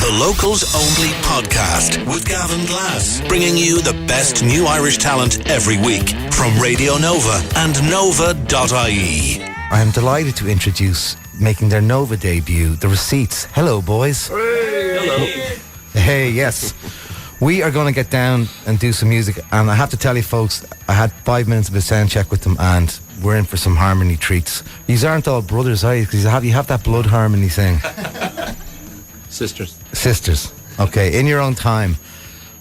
The Locals Only Podcast with Gavin, bringing you the best new Irish talent every week from Radio Nova and nova.ie. I am delighted to introduce, making their Nova debut, The Receipts. Hello, boys. Hey. Hello. Hey, yes. We are going to get down and do some music, and I have to tell you, folks, I had 5 minutes of a sound check with them, and we're in for some harmony treats. These aren't all brothers, are you? Because you have that blood harmony thing. Sisters. Okay, in your own time,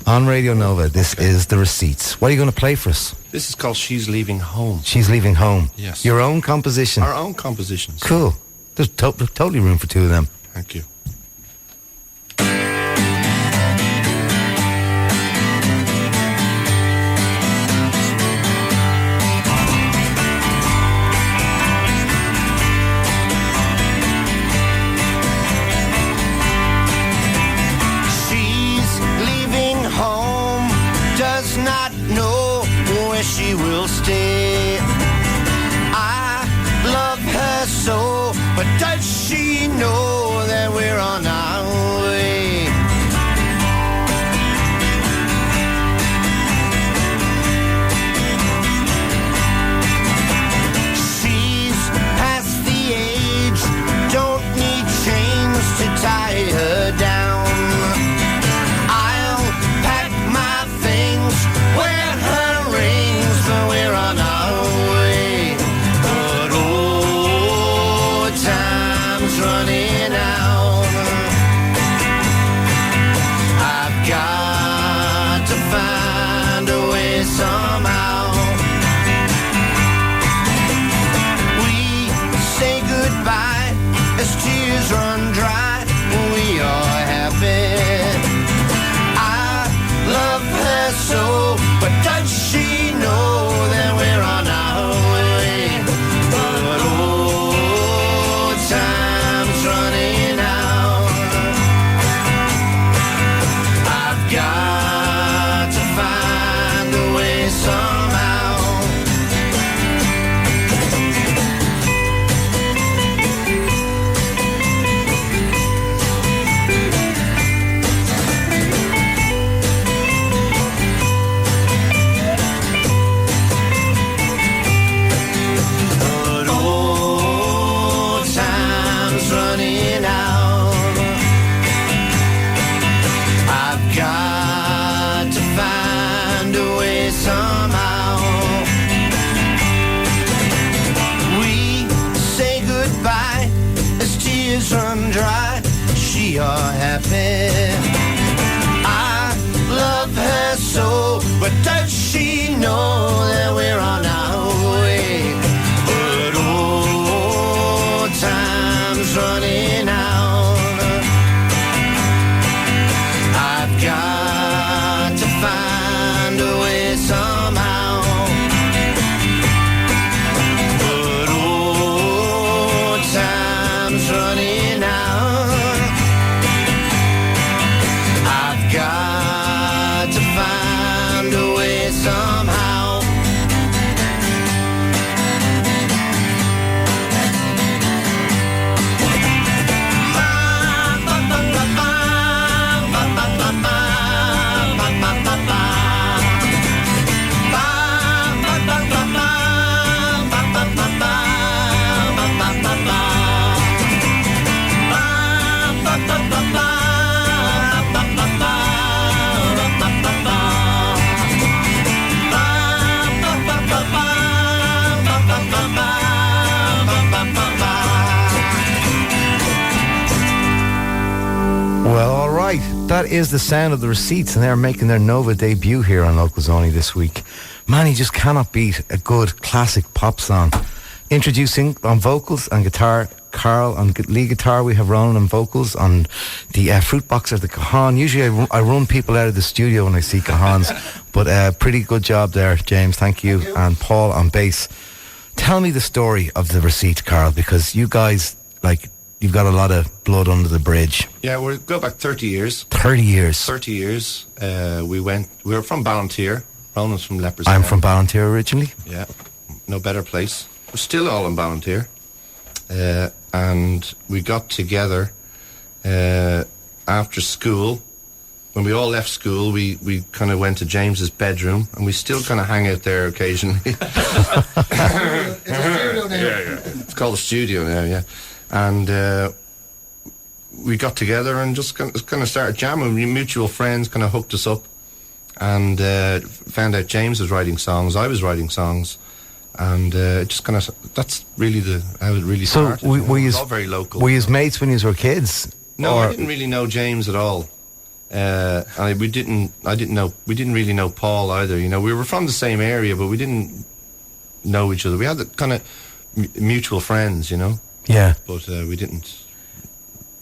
on Radio Nova, this is The Receipts. What are you going to play for us? This is called She's Leaving Home. She's Leaving Home. Yes. Your own composition. Our own compositions. Cool. There's totally room for two of them. Thank you. She will stay. I love her so, but does she know that we're on our way? She's past the age, don't need chains to tie her down. I'll pack my things, wear her rings, we're on our way. But oh, time's running out. I've got to find a way somehow. We say goodbye as tears run dry. We are happy. I love her so, but does she know that we're on our way? But oh, time's running out. I've got to find a way somehow. Run dry, she are happy. I love her so, but does she know that we're on our way? But oh, time's running out. I've got to find a way somehow. But oh, time's running. Got to find a way somehow. Well, all right. That is the sound of The Receipts, and they're making their Nova debut here on Locals Only this week. Man, you just cannot beat a good classic pop song. Introducing on vocals and guitar, Karl. On lead guitar, we have Ronan on vocals. On the fruit box of the cajon. Usually I run people out of the studio when I see cajons, but pretty good job there, James. Thank you. And Paul on bass. Tell me the story of The Receipt, Karl, because you guys, you've got a lot of blood under the bridge. Yeah, we'll go back 30 years. 30 years. 30 years. We were from Ballantyre. Ronan's from Lepers. I'm from Ballantyre originally. Yeah, no better place. We're still all in Ballantyre. And we got together and after school, when we all left school, we kind of went to James's bedroom, and we still kind of hang out there occasionally. It's a studio now. Yeah. It's called the studio now, yeah. And we got together and just kind of started jamming. We mutual friends kind of hooked us up, and found out James was writing songs, I was writing songs, and just kind of, that's really how it really started. So were it you was all very local. Were you mates when you were kids? No, or? I didn't really know James at all. We didn't really know Paul either. You know, we were from the same area, but we didn't know each other. We had the kind of mutual friends, you know. Yeah. But we didn't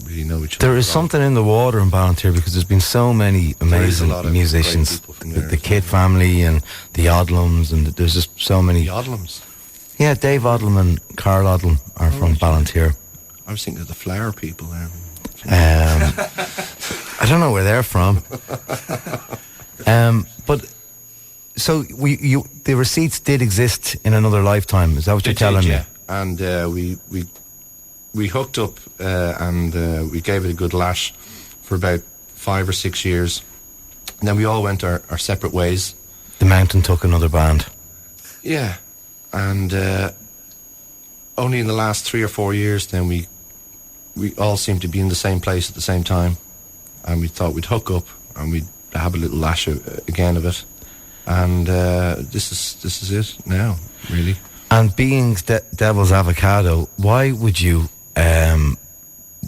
really know each other. There is something in the water in Ballantyre, because there's been so many amazing musicians. The Kidd family and the Odlums, and there's just so many. The Odlums? Yeah, Dave Odlum and Karl Odlum are from Ballantyre. I was thinking of the flower people there. I don't know where they're from. But so the receipts did exist in another lifetime. Is that what you're telling me? Yeah. And we hooked up and we gave it a good lash for about 5 or 6 years. And then we all went our separate ways. The Mountain took another band. Yeah. And only in the last 3 or 4 years then we all seemed to be in the same place at the same time, and we thought we'd hook up and we'd have a little lash again of it, and this is it now, really. And being Devil's Avocado, why would you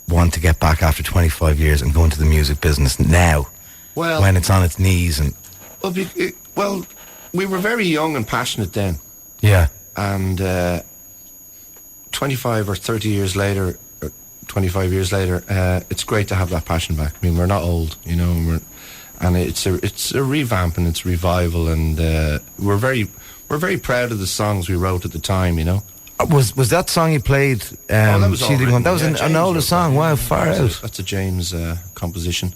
want to get back after 25 years and go into the music business now, when it's on its knees? And well, we were very young and passionate then. Yeah. And 25 or 30 years later, 25 years later, it's great to have that passion back. I mean, we're not old, you know, and it's a revamp and it's revival, and we're very proud of the songs we wrote at the time, you know. Was that song you played? That was all written. That was an older song. Wow, far out. That's a James composition.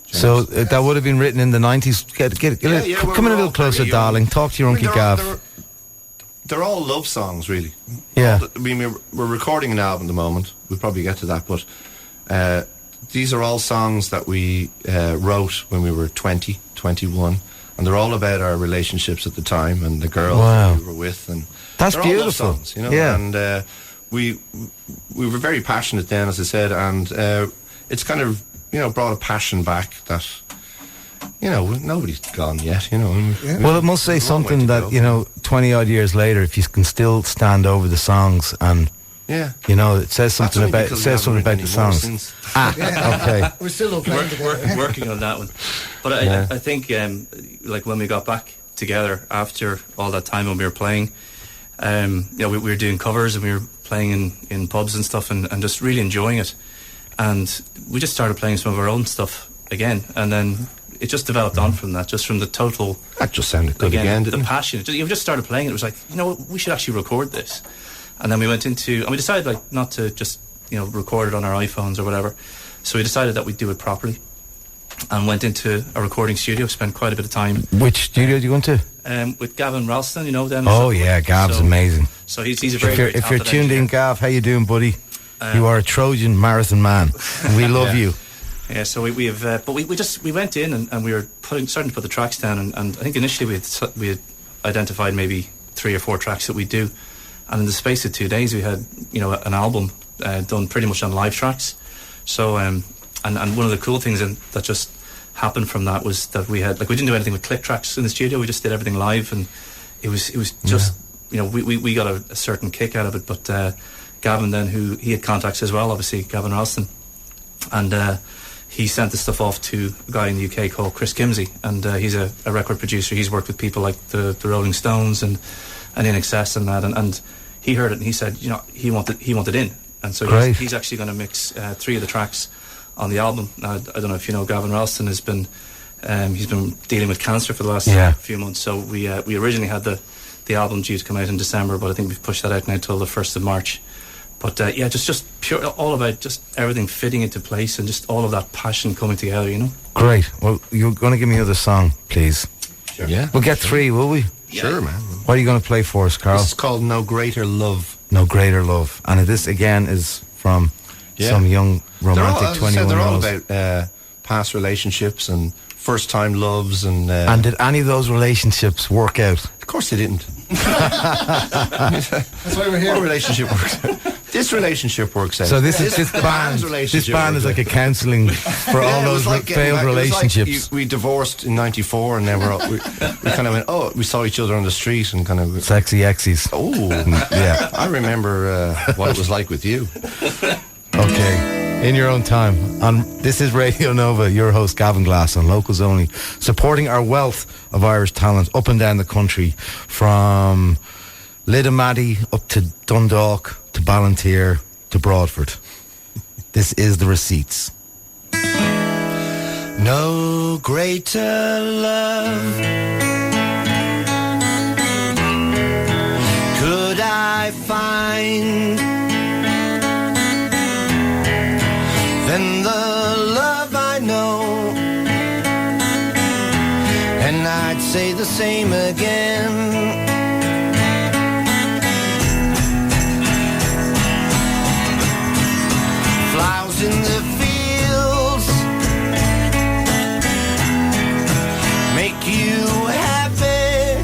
James. So that would have been written in the 90s. Come in a little closer, darling. Talk to your Uncle Gav. They're all love songs, really. Yeah. I mean, we're recording an album at the moment. We'll probably get to that, but these are all songs that we wrote when we were 20, 21, and they're all about our relationships at the time and the girls that we were with, and that's they're beautiful. All love songs, you know. Yeah. And we were very passionate then, as I said, and it's kind of, you know, brought a passion back that, you know, nobody's gone yet, you know. Well, it must say something that, you know, 20 odd years later, if you can still stand over the songs, and you know, it says something about the songs. Okay. We're still working on that one, but I think like when we got back together after all that time when we were playing, you know, we were doing covers and we were playing in pubs and stuff, and just really enjoying it, and we just started playing some of our own stuff again, and then it just developed on from that, just from the total. That just sounded good again, didn't the it? passion. You just started playing it. It was like, you know, we should actually record this. And then we went into, and we decided like not to just, you know, record it on our iPhones or whatever. So we decided that we'd do it properly, and went into a recording studio. Spent quite a bit of time. Which studio did you go into? With Gavin Ralston, you know them. Oh yeah, Gav's amazing. So he's a very. If you're tuned in, Gav, how you doing, buddy? You are a Trojan marathon man. We love you. Yeah, so we went in and we were starting to put the tracks down, and I think initially we had identified maybe 3 or 4 tracks that we do, and in the space of 2 days we had, you know, an album done pretty much on live tracks. So and one of the cool things that just happened from that was that we didn't do anything with click tracks in the studio. We just did everything live, and it was just you know, we got a certain kick out of it. But Gavin then, who he had contacts as well, obviously Gavin Ralston, and he sent the stuff off to a guy in the UK called Chris Kimsey, and he's a record producer. He's worked with people like the Rolling Stones and In Excess and that, and he heard it and he said, you know, he wanted in, and so he's actually going to mix 3 of the tracks on the album. Now, I don't know if you know, Gavin Ralston has been he's been dealing with cancer for the last few months. So we originally had the album due to come out in December, but I think we've pushed that out now till the 1st of March. But just pure, all about just everything fitting into place and just all of that passion coming together, you know. Great. Well, you're going to give me another song, please. Sure. Yeah. We'll get 3, will we? Yeah. Sure, man. What are you going to play for us, Karl? This is called No Greater Love. No Greater Love. And this, again, is from some young romantic They're all 21-year-olds. about past relationships and first-time loves and... And did any of those relationships work out? Of course they didn't. That's why we're here. Our relationship works out. This relationship works out. So this band is like a counselling for all those failed relationships. We divorced in '94, and then we kind of went. Oh, we saw each other on the street and kind of Sexy exes. Oh, Yeah. I remember what it was like with you. Okay, in your own time. This is Radio Nova, your host Gavin Glass on Locals Only, supporting our wealth of Irish talent up and down the country, from Lidamaddy up to Dundalk to Ballantyre to Broadford. This is The Receipts. No greater love could I find than the love I know, and I'd say the same again. Flowers in the fields make you happy.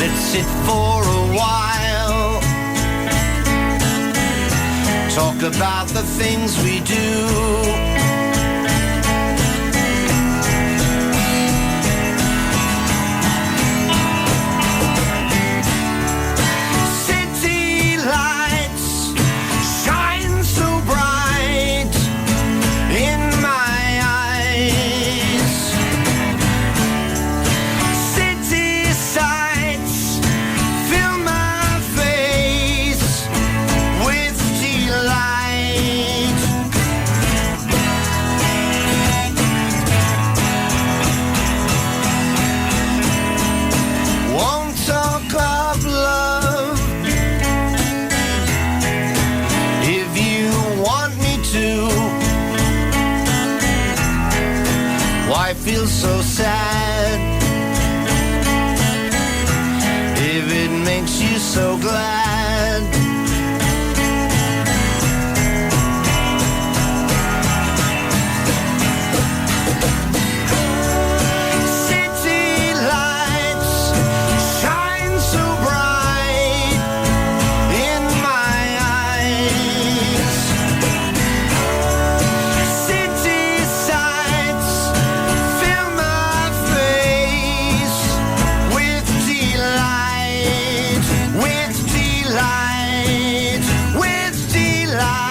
Let's sit for a while, talk about the things we do. I feel so sad if it makes you so glad. City lights shine so bright in my eyes. City sights fill my face with delight, with delight, with delight.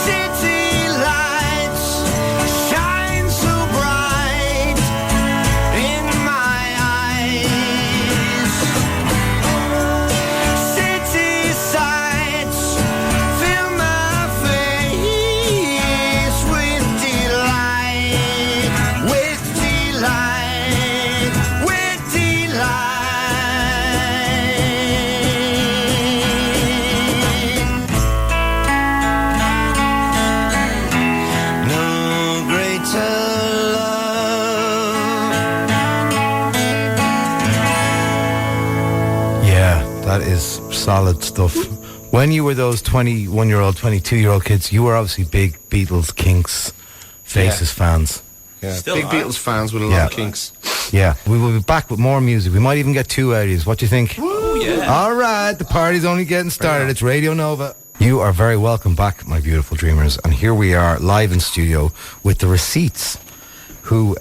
City lights shine so bright in my eyes. City sights fill my face with delight, with delight, with delight. No greater love. Yeah, that is solid stuff. When you were those 21-year-old, 22-year-old kids, you were obviously big Beatles, Kinks, Faces fans. Yeah, Still big are. Beatles fans with a Yeah. lot of kinks. Yeah, we will be back with more music. We might even get 2 outies. What do you think? Oh, yeah. All right, the party's only getting started. It's Radio Nova. You are very welcome back, my beautiful dreamers. And here we are, live in studio with The Receipts, who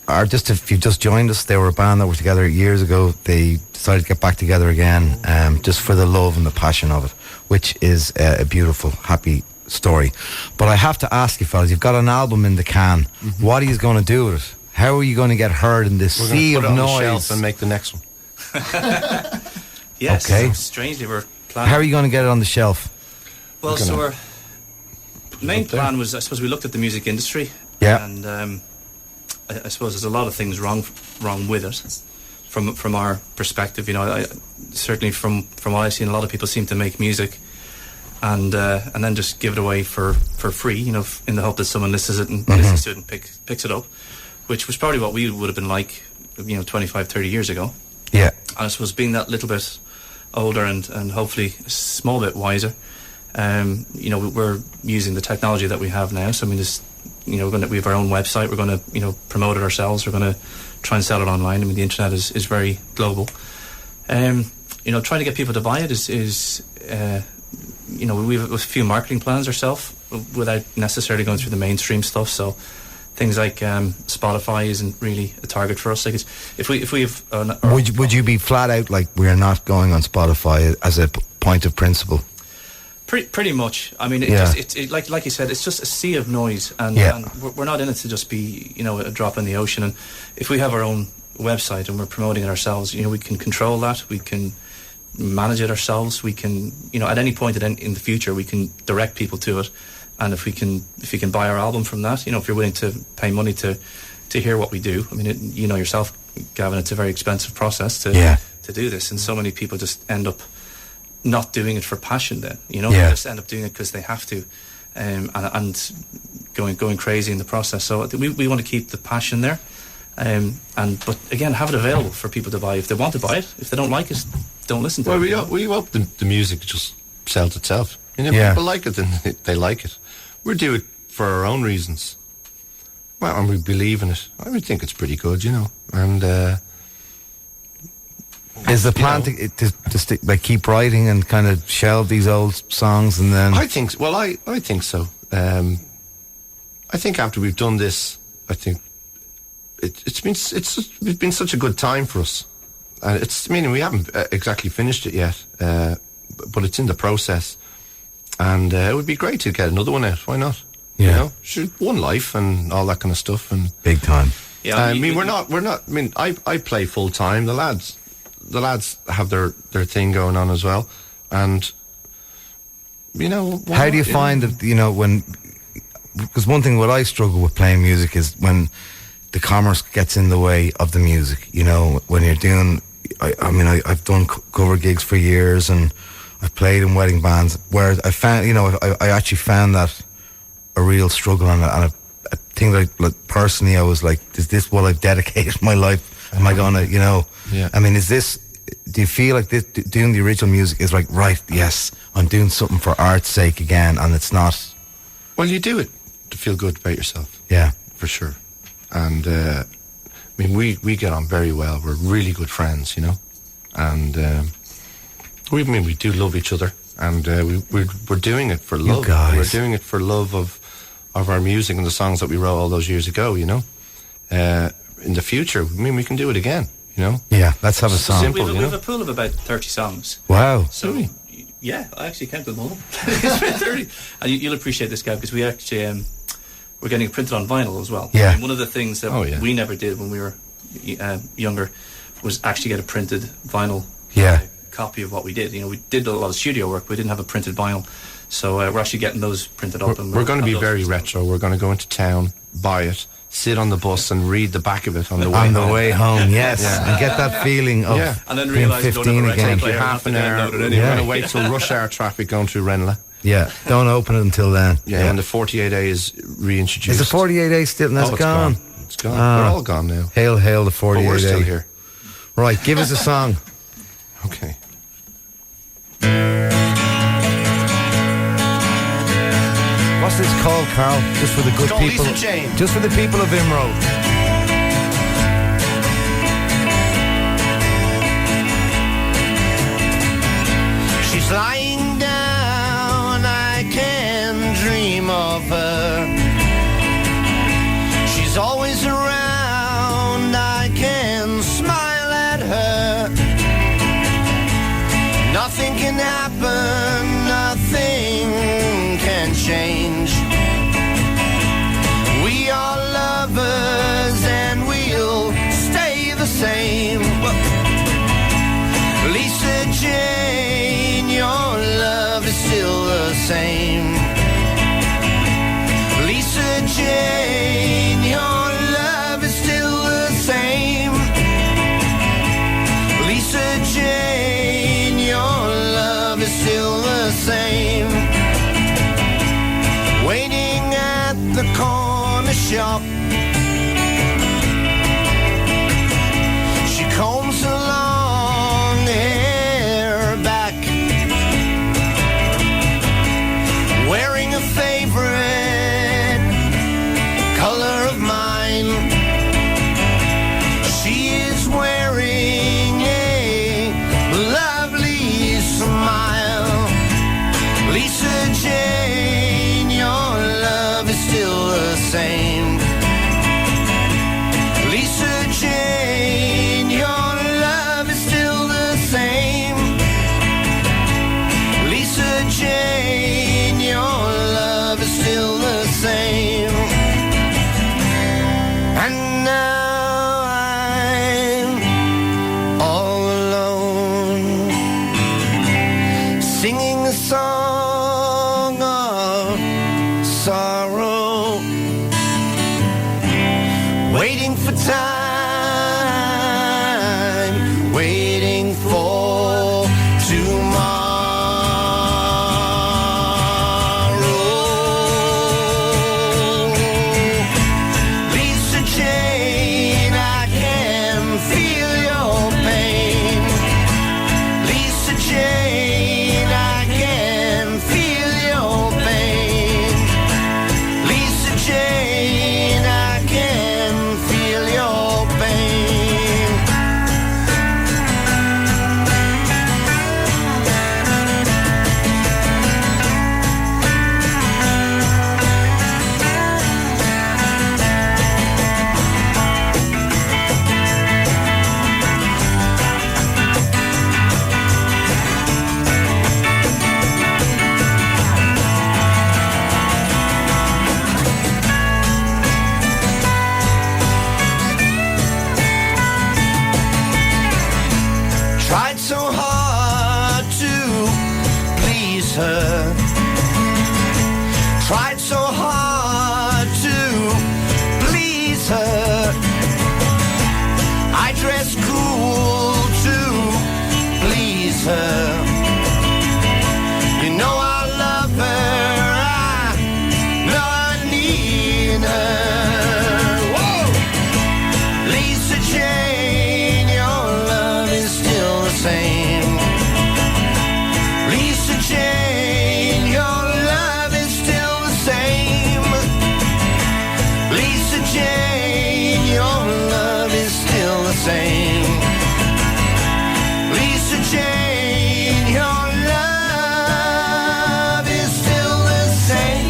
are just, if you just joined us, they were a band that were together years ago. They decided to get back together again, just for the love and the passion of it, which is a beautiful, happy story. But I have to ask you, fellas, you've got an album in the can. What are you going to do with it? How are you going to get heard in this We're sea going to of put it on the noise? shelf and make the next one. Yes. Okay. Strangely, we're planning. How are you going to get it on the shelf? Well, We're so gonna our main up there. plan was, I suppose, we looked at the music industry. Yeah. And I suppose there's a lot of things wrong with it, from our perspective. You know, certainly from what I've seen, a lot of people seem to make music and then just give it away for free. You know, in the hope that someone listens to it and picks it up, which was probably what we would have been like, 25, 30 years ago. Yeah. And I suppose being that little bit older and hopefully a small bit wiser, we're using the technology that we have now. So I mean, we have our own website. We're going to promote it ourselves. We're going to try and sell it online. I mean, the internet is very global. Trying to get people to buy it is we have a few marketing plans ourselves without necessarily going through the mainstream stuff. So things like Spotify isn't really a target for us. Like, if we have, Would you be flat out like, we're not going on Spotify as a point of principle? Pretty much. I mean, like you said, it's just a sea of noise, and we're not in it to just be a drop in the ocean. And if we have our own website and we're promoting it ourselves, we can control that. We can manage it ourselves. We can, at any point in the future, we can direct people to it. And if you can buy our album from that, if you're willing to pay money to hear what we do, I mean, yourself, Gavin, it's a very expensive process to do this, and so many people just end up not doing it for passion. Then they just end up doing it because they have to, and going crazy in the process. So we want to keep the passion there, but again, have it available for people to buy if they want to buy it. If they don't like it, don't listen to it. Well, we hope the music just sells itself. If people like it, then they like it. We do it for our own reasons. Well, and we believe in it. I would think it's pretty good, and. Is the plan to stick, like, keep writing and kind of shelve these old songs and then? I think. Well, I think so. I think after we've done this, I think it's been such a good time for us, and we haven't exactly finished it yet, but it's in the process, and it would be great to get another one out. Why not? Yeah. One life and all that kind of stuff, and big time. Yeah. We're not. I mean, I play full time. The lads have their thing going on as well, and how do you find that when, because one thing what I struggle with playing music is when the commerce gets in the way of the music. When you're doing, I've done cover gigs for years and I've played in wedding bands where I found I actually found that a real struggle, and a thing that like personally I was like, is this what I've dedicated my life? Am I gonna, Yeah. I mean, do you feel like this, doing the original music is like, right, yes, I'm doing something for art's sake again, and it's not? Well, you do it to feel good about yourself. Yeah. For sure. And, we get on very well. We're really good friends, and, we do love each other, and, we're doing it for love. You guys. We're doing it for love of our music and the songs that we wrote all those years ago, in the future, we can do it again, Yeah, let's have a song. Simple, we have a pool of about 30 songs. Wow. So, yeah, I actually counted them all. It's about 30. And you'll appreciate this, Gav, because we actually, we're getting it printed on vinyl as well. Yeah. And one of the things that we never did when we were younger was actually get a printed vinyl copy of what we did. We did a lot of studio work, but we didn't have a printed vinyl. So we're actually getting those printed up. We're going to be very retro. We're going to go into town, buy it, sit on the bus and read the back of it on the way home. Yes, and get that feeling of and then being realise 15 again. Take you half an hour. We're going to wait till rush hour traffic going through Ranelagh. Yeah, don't open it until then. Yeah, and the 48A is reintroduced. Is the 48A still? No, it's gone. It's gone. They're all gone now. Hail the 48A. But we're still here. Right, give us a song. Okay. What's this called, Karl? Just for the good people. Just for the people of Imro. She's lying down, I can dream of her. She's always around, I can smile at her. Nothing can happen, nothing can change. We are lovers and we same. Lisa Jane, your love is still the same. Lisa Jane, your love is still the same. Lisa Jane, your love is still the same. Waiting at the corner shop, she combs her long hair back, wearing a favorite color of mine. She is wearing a lovely smile. Lisa Jane, your love is still the same. Lisa Jane, your love is still the same. Lisa Jane, your love is still the same. And now I'm all alone, singing a song of sorrow, waiting for time, waiting for tomorrow. Lisa Jane, I can feel your pain. Lisa Jane, I can feel your pain. Lisa Jane, I can feel your pain. Tried so hard to please her. Tried so hard to please her. I dressed cool to please her. You know I love her. I know I need her. Whoa! Lisa Jane, your love is still the same. Lisa Jane, your love is still the same. Lisa Jane, your love is still the same. Lisa Jane, your love is still the same.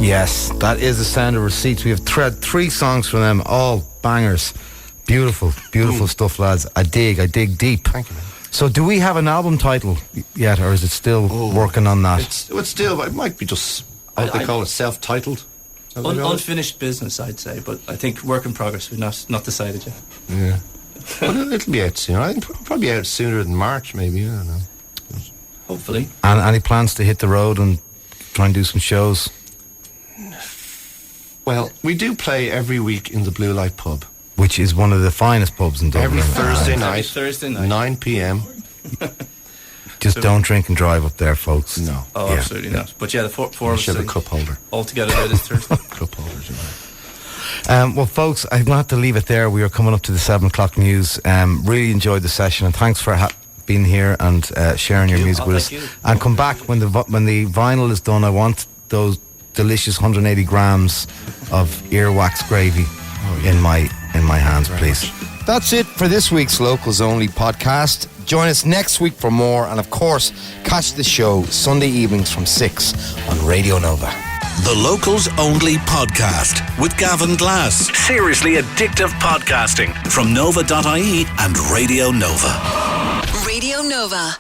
Yes, that is the sound of Receipts. We have three songs from them, all bangers. Beautiful, beautiful stuff, lads. I dig deep. Thank you, man. So do we have an album title yet, or is it still working on that? It's still, it might be just, what they call it, self-titled. Unfinished business, I'd say, but I think work in progress. We've not decided yet. Yeah. But it'll be out soon. I think it'll probably be out sooner than March, maybe. I don't know. Hopefully. And any plans to hit the road and try and do some shows? Well, we do play every week in the Blue Light Pub. Which is one of the finest pubs in Dublin. Every Thursday Every night. Thursday night. 9 p.m. Just don't drink and drive up there, folks. No. Oh, Yeah. absolutely not. But yeah, the four We of us should have a cup holder. all together there this Thursday. Cup holders, you know. Well, folks, I'm going to have to leave it there. We are coming up to the 7 o'clock news. Really enjoyed the session, and thanks for being here and sharing your music with us. thank you. And come back when the vinyl is done. I want those delicious 180 grams of earwax gravy in my hands, please. That's it for this week's Locals Only podcast. Join us next week for more, and of course, catch the show Sunday evenings from 6 on Radio Nova. The Locals Only podcast with Gavin Glass. Seriously addictive podcasting from Nova.ie and Radio Nova. Radio Nova.